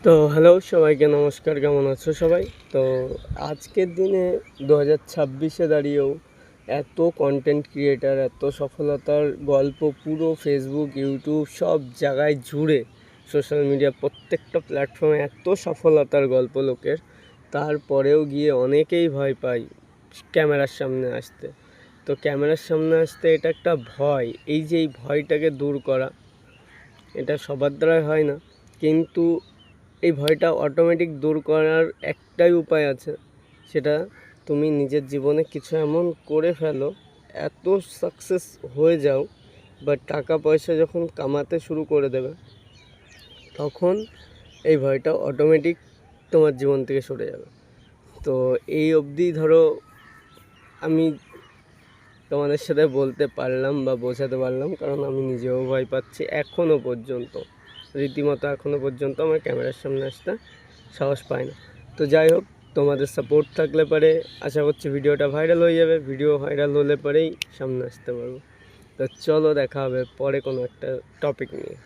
তো হ্যালো সবাইকে নমস্কার, কেমন আছো সবাই? তো আজকের দিনে 2026-এ দাঁড়িয়েও এত কন্টেন্ট ক্রিয়েটার, এত সফলতার গল্প পুরো ফেসবুক, ইউটিউব সব জায়গায় জুড়ে, সোশ্যাল মিডিয়া প্রত্যেকটা প্ল্যাটফর্মে এত সফলতার গল্প লোকের, তারপরেও গিয়ে অনেকেই ভয় পায় ক্যামেরার সামনে আসতে। তো ক্যামেরার সামনে আসতে এটা একটা ভয়, এই যে এই ভয়টাকে দূর করা, এটা সবার দ্বারাই হয় না, কিন্তু এই ভয়টা অটোমেটিক দূর করার একটাই উপায় আছে, সেটা তুমি নিজের জীবনে কিছু এমন করে ফেলো, এত সাকসেস হয়ে যাও বা টাকা পয়সা যখন কামাতে শুরু করে দেবে, তখন এই ভয়টা অটোমেটিক তোমার জীবন থেকে সরে যাবে। তো এই অবধি ধরো আমি তোমাদের সাথে বলতে পারলাম বা বোঝাতে পারলাম, কারণ আমি নিজেও ভয় পাচ্ছি এখনও পর্যন্ত, রীতিমতো এখনও পর্যন্ত আমার ক্যামেরার সামনে আসতে সাহস পায় না। তো যাই হোক, তোমাদের সাপোর্ট থাকলে পারে আশা করছি ভিডিওটা ভাইরাল হয়ে যাবে, ভিডিও ভাইরাল হলে পরেই সামনে আসতে পারবো। তো চলো দেখা হবে পরে কোনো একটা টপিক নিয়ে।